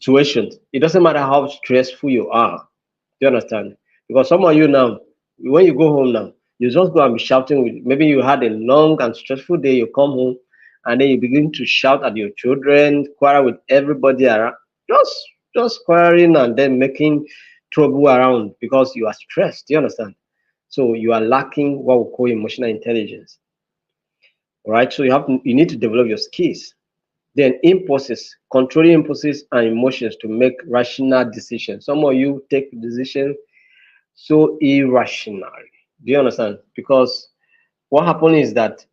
situations. It doesn't matter how stressful you are. Do you understand? Because some of you now, when you go home now, you just go and be shouting with, maybe you had a long and stressful day, you come home and then you begin to shout at your children, quarrel with everybody around, just just quarreling and then making trouble around because you are stressed. Do you understand? So you are lacking what we call emotional intelligence. All right. So you need to develop your skills. Then impulses, controlling impulses and emotions to make rational decisions. Some of you take decisions so irrationally. Do you understand? Because what happens is that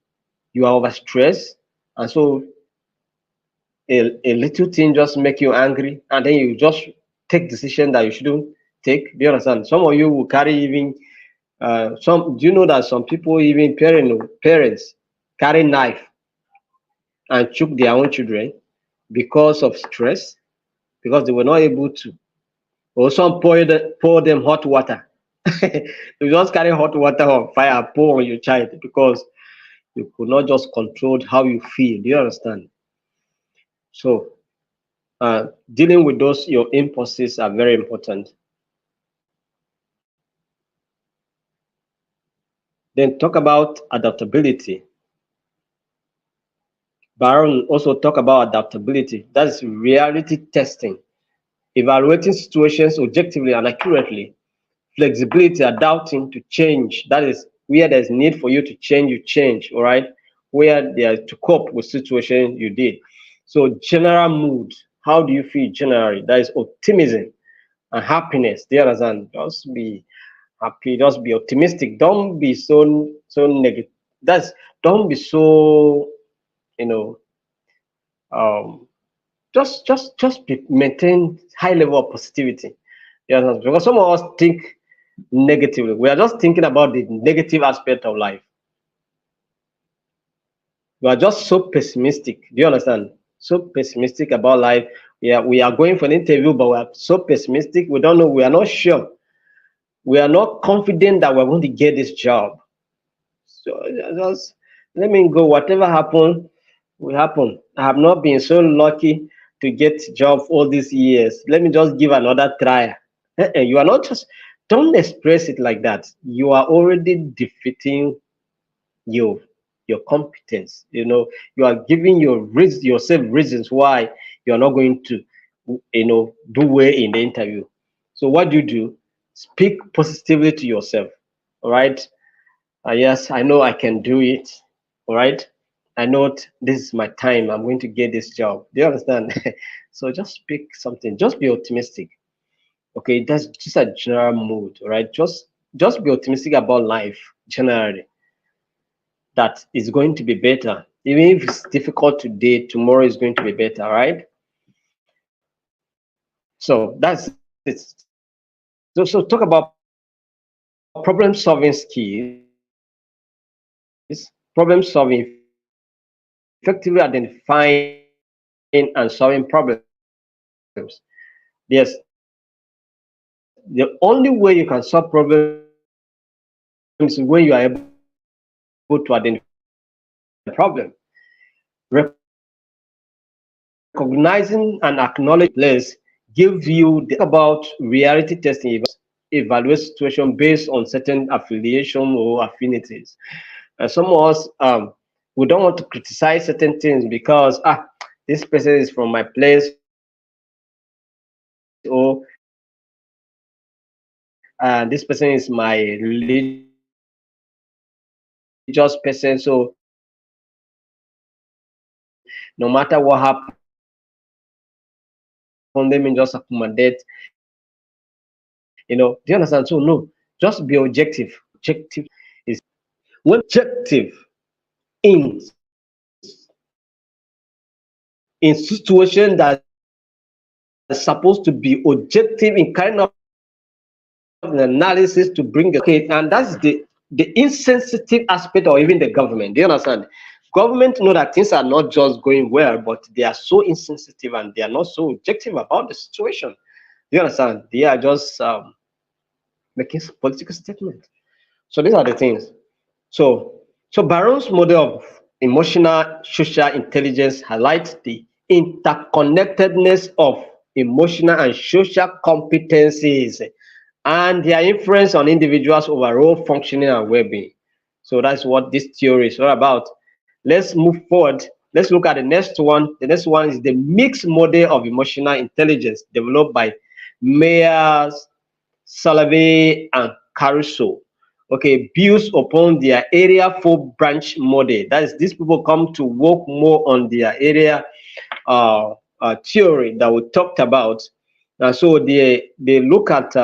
you are overstressed, and so a little thing just make you angry, and then you just take decision that you shouldn't take. Do you understand? Some of you will carry even some. Do you know that some people, even parents carry knife and choke their own children because of stress, because they were not able to. Or some pour them hot water. You just carry hot water or fire, pour on your child because you could not just control how you feel. Do you understand? So dealing with those your impulses are very important. Then talk about adaptability. Baron also talk about adaptability. That's reality testing, evaluating situations objectively and accurately. Flexibility, adapting to change. That is where there's need for you to change, you change, all right? Where there to cope with situation you did. So general mood. How do you feel generally? That is optimism and happiness. Do you understand? Just be happy, just be optimistic. Don't be so negative. That's don't be so, you know, um just maintain high level of positivity. Yeah, because some of us think negatively. We are just thinking about the negative aspect of life. We are just so pessimistic. Do you understand? So pessimistic about life. We are going for an interview, but we are so pessimistic. We don't know. We are not sure. We are not confident that we're going to get this job. So just let me go. Whatever happen, will happen. I have not been so lucky to get job all these years. Let me just give another try. You are not just don't express it like that. You are already defeating your your competence. You are giving yourself reasons why you are not going to do well in the interview. So what do? Speak positively to yourself. All right. Yes, I know I can do it. All right. I know this is my time. I'm going to get this job. Do you understand? So just speak something. Just be optimistic. Okay, that's just a general mood. All right. Just be optimistic about life generally. That is going to be better. Even if it's difficult today, tomorrow is going to be better. Right. So that's it. So talk about problem solving skills. Problem solving, effectively identifying and solving problems. Yes, the only way you can solve problems is when you are able to identify the problem. Recognizing and acknowledging place gives you about reality testing, evaluate situation based on certain affiliation or affinities. Some of us we don't want to criticize certain things because this person is from my place, or this person is my religious person. So no matter what happens, let me just accommodate. Do you understand? So no, just be objective. Objective is when objective in situation that is supposed to be objective in kind of an analysis to bring okay, and that's the insensitive aspect, or even the government. Do you understand? Government know that things are not just going well, but they are so insensitive and they are not so objective about the situation. Do you understand? They are just making political statements. So these are the things. So Baron's model of emotional social intelligence highlights the interconnectedness of emotional and social competencies and their influence on individuals' overall functioning and well-being. So that's what this theory is all about. Let's move forward. Let's look at the next one. The next one is the mixed model of emotional intelligence developed by Myers, Salovey, and Caruso. Okay, builds upon their area 4 branch model. That is, these people come to work more on their area theory that we talked about. So they look at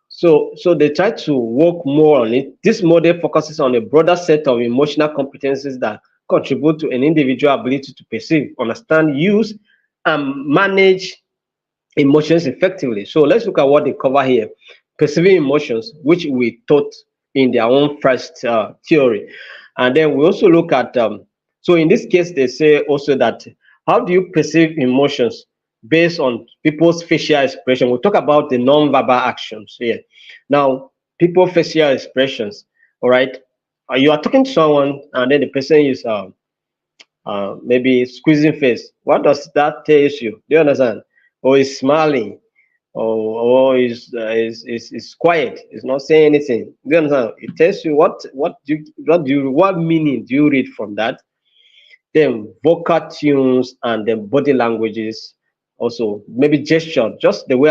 so they try to work more on it. This model focuses on a broader set of emotional competencies that contribute to an individual ability to perceive, understand, use, and manage emotions effectively. So let's look at what they cover here. Perceiving emotions, which we taught in their own first theory. And then we also look at, so in this case, they say also that how do you perceive emotions based on people's facial expression? We'll talk about the non-verbal actions here. Now, people facial expressions, all right? You are talking to someone and then the person is maybe squeezing face. What does that tell you? Do you understand? Or is smiling, or is quiet, is not saying anything. Do you understand? It tells you what meaning do you read from that? Then vocal tunes and then body languages, also maybe gesture, just the way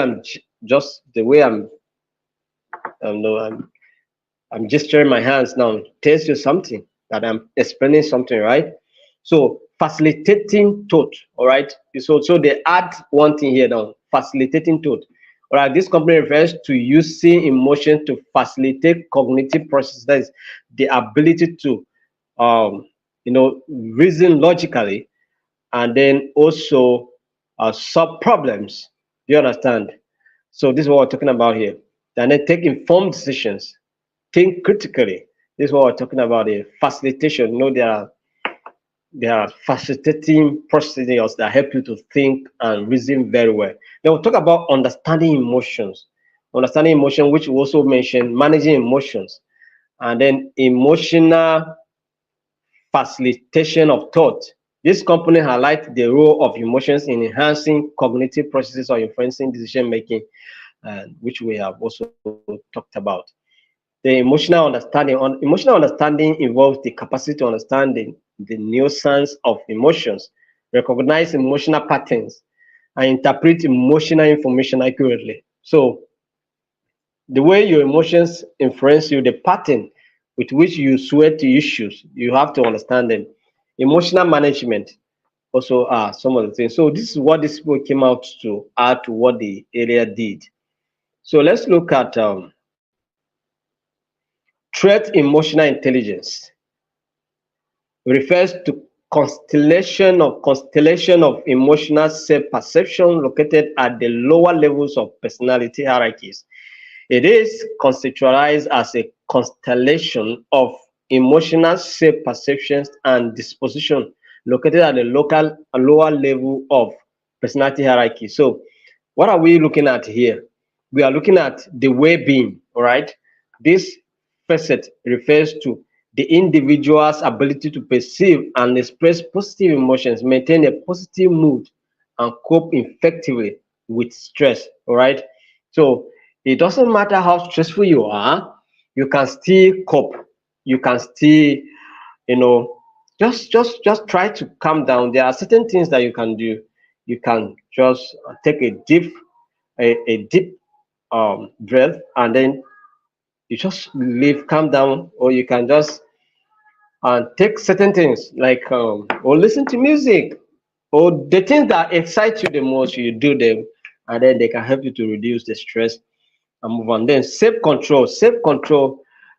no, I'm gesturing my hands now tells you something that I'm explaining something, right? So facilitating thought, all right. So they add one thing here now, facilitating thought. All right, this company refers to using emotion to facilitate cognitive process. That is the ability to reason logically and then also solve problems. Do you understand? So this is what we're talking about here. And then take informed decisions, think critically. This is what we're talking about here. Facilitation. There are facilitating procedures that help you to think and reason very well. Then we'll talk about understanding emotions. Understanding emotion, which we also mentioned, managing emotions, and then emotional facilitation of thought. This company highlights the role of emotions in enhancing cognitive processes or influencing decision making, which we have also talked about. The emotional understanding involves the capacity to understand the nuance of emotions, recognize emotional patterns, and interpret emotional information accurately. So the way your emotions influence you, the pattern with which you swear to issues, you have to understand them. Emotional management also are some of the things. So this is what these people came out to add to what the area did. So let's look at threat emotional intelligence. Refers to constellation of emotional self-perception located at the lower levels of personality hierarchies. It is conceptualized as a constellation of emotional self-perceptions and disposition located at the lower level of personality hierarchy. So what are we looking at here? We are looking at the well-being, all right? This facet refers to the individual's ability to perceive and express positive emotions, maintain a positive mood, and cope effectively with stress. All right. So it doesn't matter how stressful you are, you can still cope. You can still, just try to calm down. There are certain things that you can do. You can just take a deep breath, and then you just leave, calm down, or you can just take certain things like or listen to music or the things that excite you the most, you do them, and then they can help you to reduce the stress and move on. Then self-control,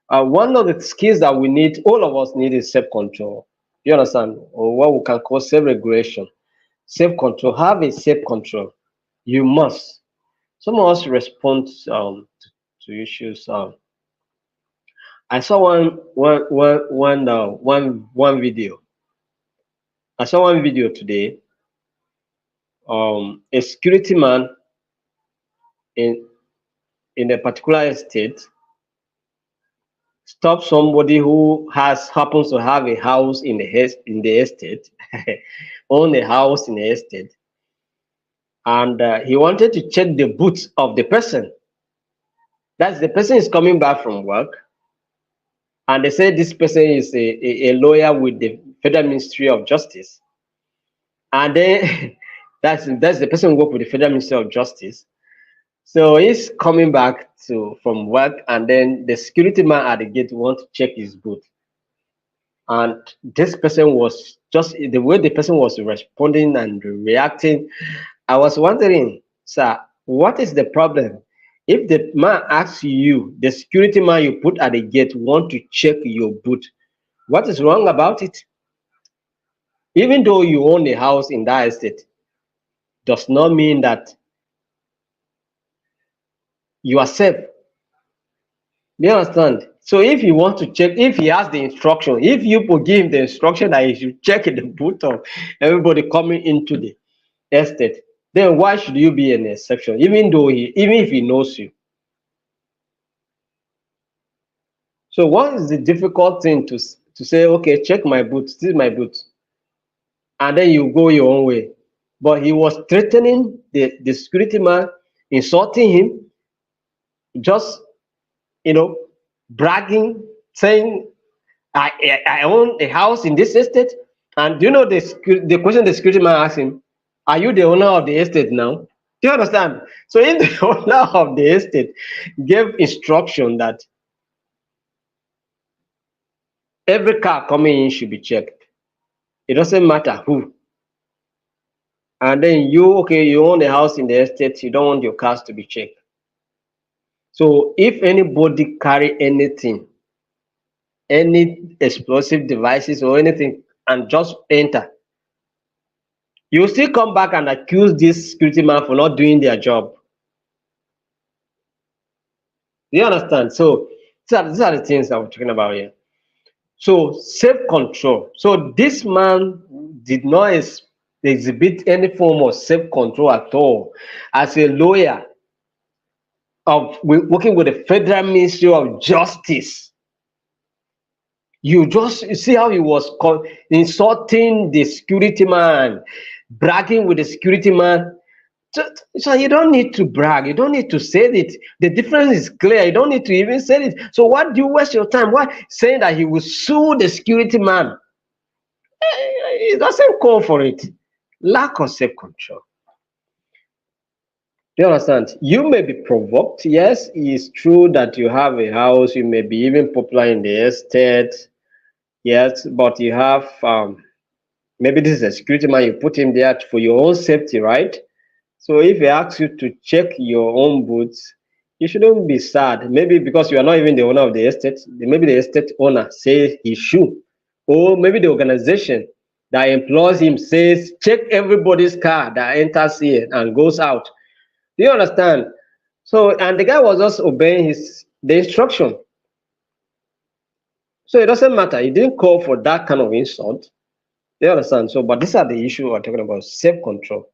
one of the skills that we need, all of us need, is self-control. You understand? Or what we can call self-regulation. Self-control, have a self-control. You must. Some of us respond to issues. I saw one video. I saw one video today. A security man in a particular estate stopped somebody who happens to have a house in the estate, own a house in the estate, and he wanted to check the boots of the person. That's the person is coming back from work, and they say this person is a lawyer with the Federal Ministry of Justice, and then that's the person who work with the Federal Ministry of Justice. So he's coming back from work, and then the security man at the gate want to check his boot, and this person was just the way the person was responding and reacting. I was wondering, sir, what is the problem? If the man asks you, the security man you put at the gate want to check your boot, what is wrong about it? Even though you own a house in that estate, does not mean that you are safe. Do you understand? So if you want to check, if he has the instruction, if you give him the instruction that he should check the boot of everybody coming into the estate, then why should you be an exception? Even if he knows you. So what is the difficult thing to say, okay, check my boot, this is my boot, and then you go your own way? But he was threatening the security man, insulting him, just bragging, saying, I own a house in this estate. And do you know the question the security man asked him? Are you the owner of the estate now? Do you understand? So if the owner of the estate gave instruction that every car coming in should be checked, it doesn't matter who. And then you own a house in the estate, you don't want your cars to be checked. So if anybody carry anything, any explosive devices or anything, and just enter, you still come back and accuse this security man for not doing their job. Do you understand? So these are the things that we're talking about here. So self-control. So this man did not exhibit any form of self-control at all. As a lawyer working with the Federal Ministry of Justice, you see how he was insulting the security man, bragging with the security man. So you don't need to brag. You don't need to say it. The difference is clear. You don't need to even say it. So what do you waste your time? Why saying that he will sue the security man? It doesn't call for it. Lack of self-control. Do you understand? You may be provoked. Yes, it's true that you have a house. You may be even popular in the estate. Yes, but you have maybe this is a security man. You put him there for your own safety, right? So if he asks you to check your own boots, you shouldn't be sad. Maybe because you are not even the owner of the estate. Maybe the estate owner says he should. Or maybe the organization that employs him says, check everybody's car that enters here and goes out. Do you understand? So, and the guy was just obeying the instruction. So it doesn't matter. He didn't call for that kind of insult. Do you understand? So, but these are the issue we're talking about, self-control.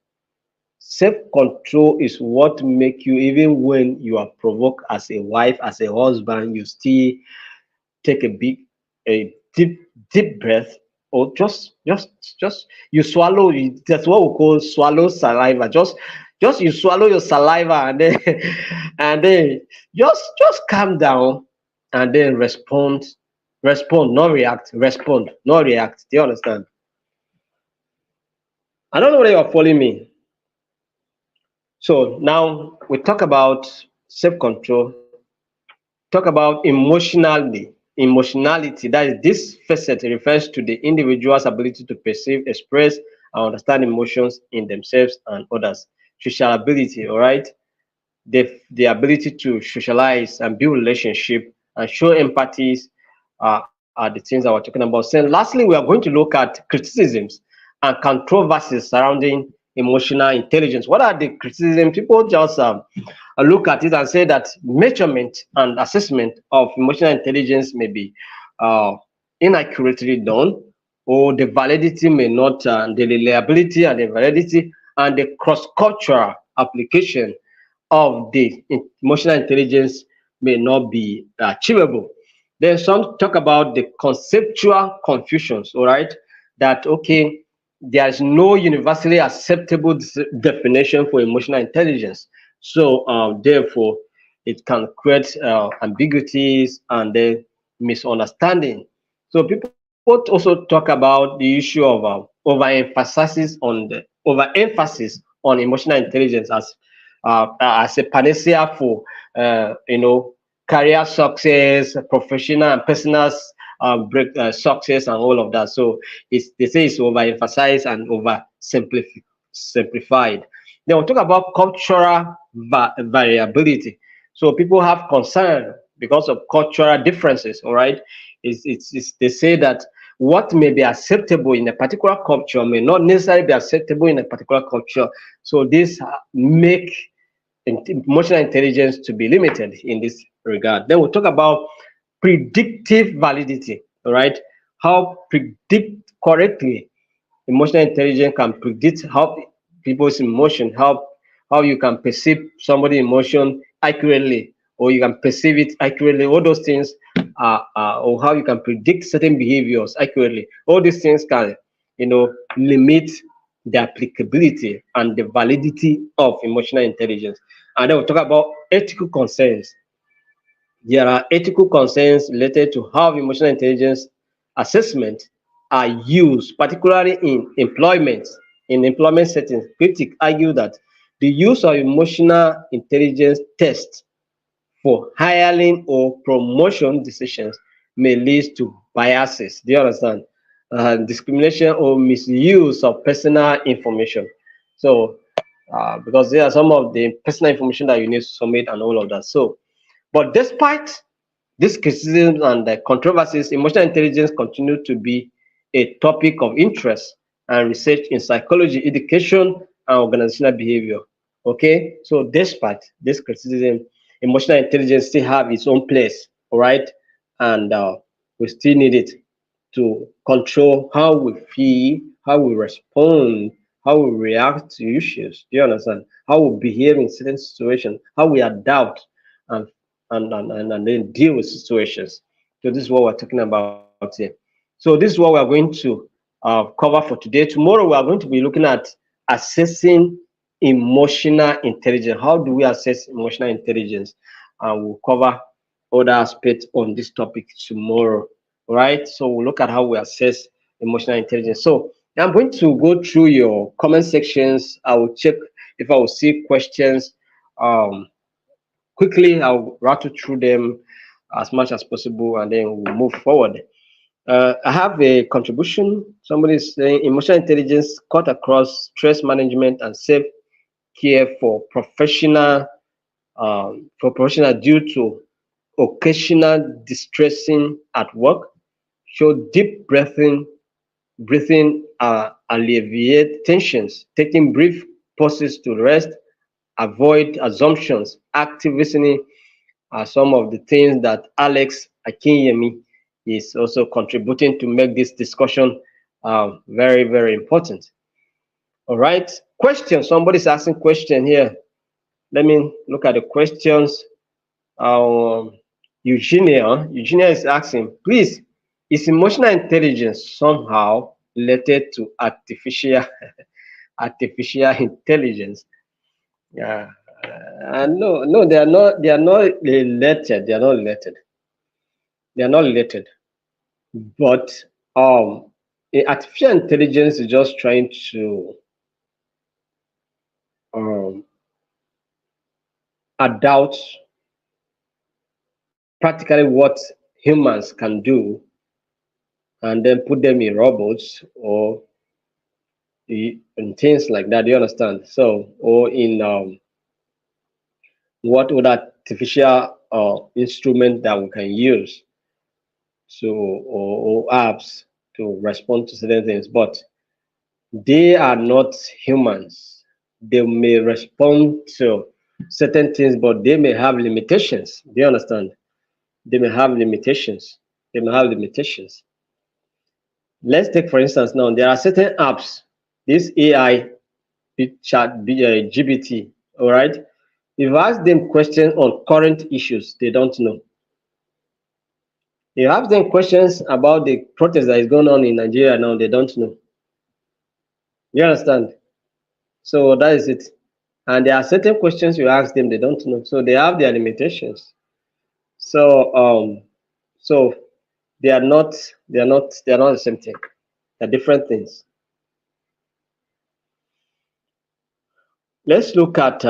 Self-control is what make you, even when you are provoked as a wife, as a husband, you still take a deep breath, or just you swallow. That's what we call swallow saliva. Just you swallow your saliva, and then just calm down, and then respond, not react. Respond, not react. Do you understand? I don't know whether you are following me. So now we talk about self-control, talk about emotionality. That is, this facet refers to the individual's ability to perceive, express, and understand emotions in themselves and others. Social ability, all right? The ability to socialize and build relationship and show empathies are the things that we're talking about. So lastly, we are going to look at criticisms and controversies surrounding emotional intelligence. What are the criticisms? People just look at it and say that measurement and assessment of emotional intelligence may be inaccurately done, or the validity may not, the reliability and the validity and the cross-cultural application of the emotional intelligence may not be achievable. Then some talk about the conceptual confusions, all right? That, okay, there is no universally acceptable definition for emotional intelligence. So, therefore, it can create ambiguities and then misunderstanding. So, people also talk about the issue of overemphasis on emotional intelligence as a panacea for career success, professional and personal success, and all of that. So they say it's overemphasized and simplified. Then we'll talk about cultural variability. So people have concern because of cultural differences. All right, they say that what may be acceptable in a particular culture may not necessarily be acceptable in a particular culture. So this make emotional intelligence to be limited in this regard. Then we'll talk about predictive validity. All right, how predict correctly emotional intelligence can predict how people's emotion, how you can perceive somebody's emotion accurately, or you can perceive it accurately. All those things or how you can predict certain behaviors accurately. All these things can, limit the applicability and the validity of emotional intelligence. And then we'll talk about ethical concerns. There are ethical concerns related to how emotional intelligence assessment are used, particularly in employment. In employment settings, critics argue that the use of emotional intelligence tests for hiring or promotion decisions may lead to biases. Do you understand? Discrimination or misuse of personal information. So, because there are some of the personal information that you need to submit and all of that. So, but despite these criticisms and the controversies, emotional intelligence continues to be a topic of interest and research in psychology, education, and organizational behavior. Okay, so despite this criticism, emotional intelligence still have its own place, all right, and we still need it to control how we feel, how we respond, how we react to issues. Do you understand? How we behave in certain situations, how we adapt and and then deal with situations. So this is what we're talking about here. So this is what we are going to cover for today. Tomorrow we are going to be looking at assessing emotional intelligence. How do we assess emotional intelligence? And we'll cover other aspects on this topic tomorrow. All right. So we'll look at how we assess emotional intelligence. So I'm going to go through your comment sections. I will check if I will see questions. Quickly, I'll rattle through them as much as possible and then we'll move forward. I have a contribution. Somebody is saying emotional intelligence cut across stress management and self care for professional due to occasional distressing at work. Show deep breathing alleviate tensions, taking brief pauses to rest, avoid assumptions, active listening are some of the things that Alex Akinyemi is also contributing to make this discussion very, very important. All right. Question. Somebody's asking question here. Let me look at the questions. Um, Eugenia is asking, please, is emotional intelligence somehow related to artificial intelligence? Yeah. No, no, they are not. They are not related. They are not related. They are not related. But artificial intelligence is just trying to um, adopt practically what humans can do and then put them in robots or in things like that. Do you understand? So, or in what other artificial instrument that we can use to or apps to respond to certain things, but they are not humans. They may respond to certain things, but they may have limitations. Do you understand? They may have limitations. They may have limitations. Let's take, for instance, now there are certain apps, this AI, GBT, all right? If you ask them questions on current issues, they don't know. You ask them questions about the protest that is going on in Nigeria now, they don't know. You understand? So that is it. And there are certain questions you ask them they don't know. So they have their limitations. So so they are not the same thing. They're different things. Let's look at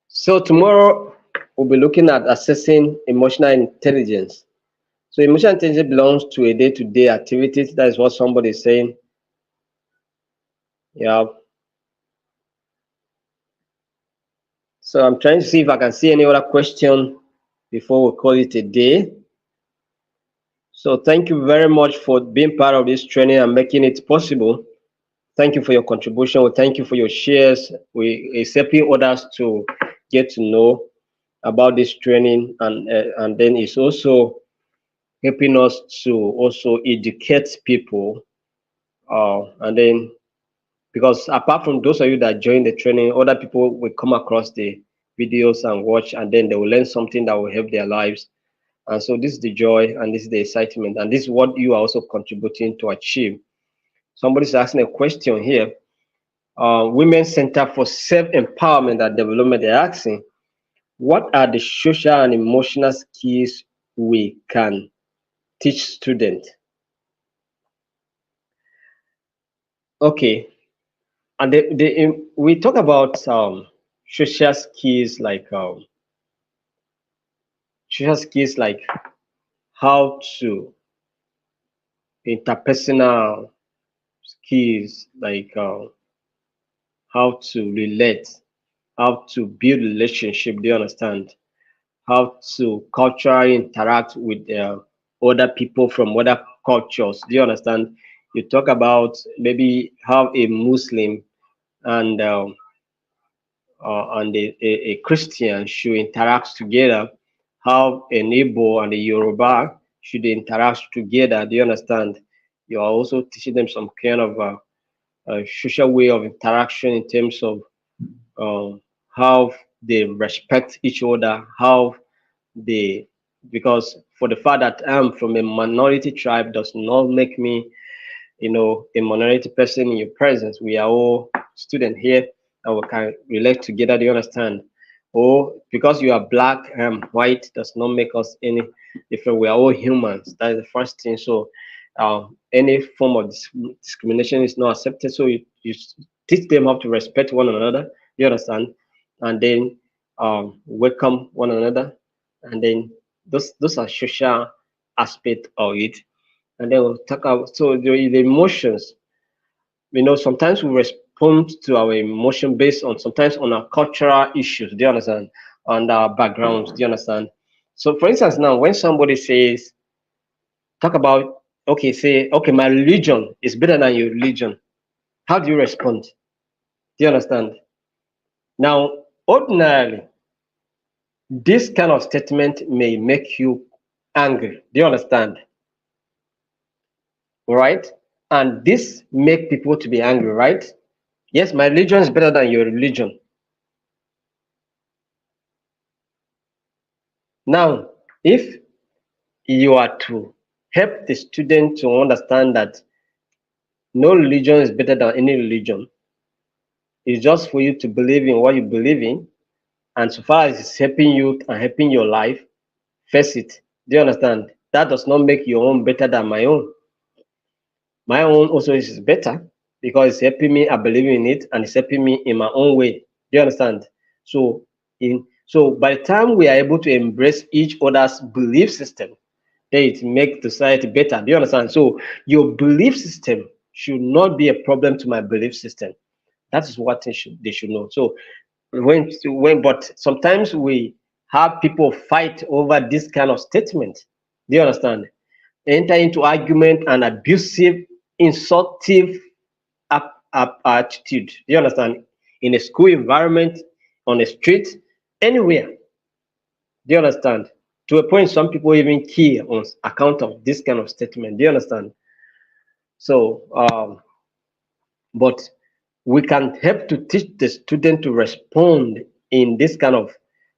so tomorrow we'll be looking at assessing emotional intelligence. So emotional intelligence belongs to a day-to-day activities. That is what somebody is saying. Yeah. So I'm trying to see if I can see any other question before we call it a day. So thank you very much for being part of this training and making it possible. Thank you for your contribution. We thank you for your shares. It's helping others to get to know about this training, and then it's also helping us to also educate people. And then because apart from those of you that join the training, other people will come across the videos and watch, and then they will learn something that will help their lives. And so this is the joy and this is the excitement, and this is what you are also contributing to achieve. Somebody's asking a question here. Women's Center for Self-Empowerment and Development, they're asking, what are the social and emotional skills we can teach students? Okay, and we talk about social skills like how to interpersonal skills, like how to relate, how to build relationship. Do you understand? How to culturally interact with other people from other cultures. Do you understand? You talk about maybe how a Muslim and a Christian should interact together, how a Igbo and a Yoruba should interact together. Do you understand? You are also teaching them some kind of social way of interaction in terms of how they respect each other, how they, because for the fact that I'm from a minority tribe does not make me, a minority person in your presence. We are all students here and we can relate together. Do you understand? Or because you are black and white does not make us any different. We are all humans. That is the first thing. So any form of discrimination is not accepted. So you teach them how to respect one another. You understand? And then welcome one another. And then those are social aspect of it. And then we'll talk about so the emotions. Sometimes we respond to our emotion based on sometimes on our cultural issues. Do you understand? And our backgrounds. Do you understand? So, for instance, now when somebody says, talk about, okay, say, okay, my religion is better than your religion. How do you respond? Do you understand? Now, ordinarily, this kind of statement may make you angry. Do you understand? Right? And this make people to be angry, right? Yes, my religion is better than your religion. Now, if you are to help the student to understand that no religion is better than any religion, it's just for you to believe in what you believe in, and so far as it's helping you and helping your life, face it. Do you understand? That does not make your own better than my own. My own also is better because it's helping me. I believe in it, and it's helping me in my own way. Do you understand? So by the time we are able to embrace each other's belief system, then it makes society better. Do you understand? So your belief system should not be a problem to my belief system. That is what they should know. So but sometimes we have people fight over this kind of statement. Do you understand? Enter into argument and abusive, insultive attitude. Do you understand? In a school environment, on a street, anywhere. Do you understand? To a point, some people even kill on account of this kind of statement. Do you understand? So, but we can help to teach the student to respond in this kind of,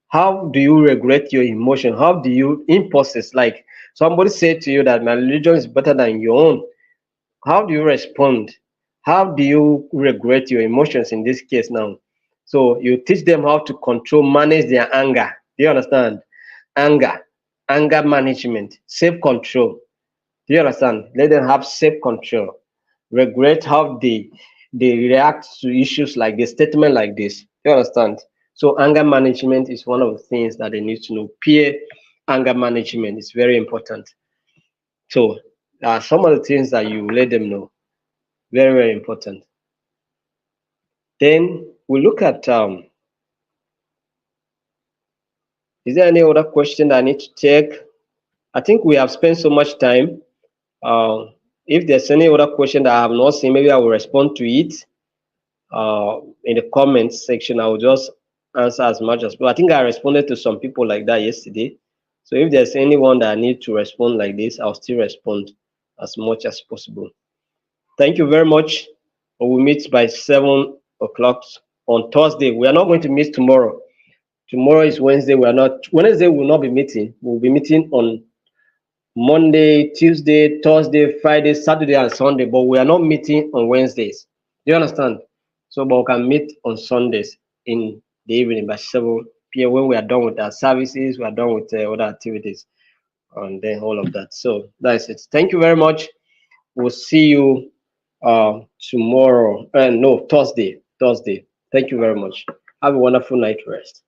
how do you regulate your emotion? How do you impulses, like somebody said to you that my religion is better than your own, how do you respond? How do you regulate your emotions in this case now? So you teach them how to control, manage their anger. Do you understand? Anger, anger management, self control. Do you understand? Let them have self control. Regulate how they react to issues like this, statement like this. Do you understand? So anger management is one of the things that they need to know. Peer anger management is very important. So some of the things that you let them know, very, very important. Then we look at, is there any other question that I need to check? I think we have spent so much time. Uh, if there's any other question that I have not seen, maybe I will respond to it in the comments section. I will just answer as much as possible. I think I responded to some people like that yesterday. So if there's anyone that I need to respond like this, I'll still respond as much as possible. Thank you very much. We'll meet by 7 o'clock on Thursday. We are not going to meet tomorrow. Tomorrow is Wednesday. We are not Wednesday. We will not be meeting. We'll be meeting on Monday, Tuesday, Thursday, Friday, Saturday, and Sunday. But we are not meeting on Wednesdays. Do you understand? So, but we can meet on Sundays in the evening by 7 p.m. when we are done with our services. We are done with other activities, and then all of that. So that's it. Thank you very much. We'll see you tomorrow. No, Thursday. Thursday. Thank you very much. Have a wonderful night rest.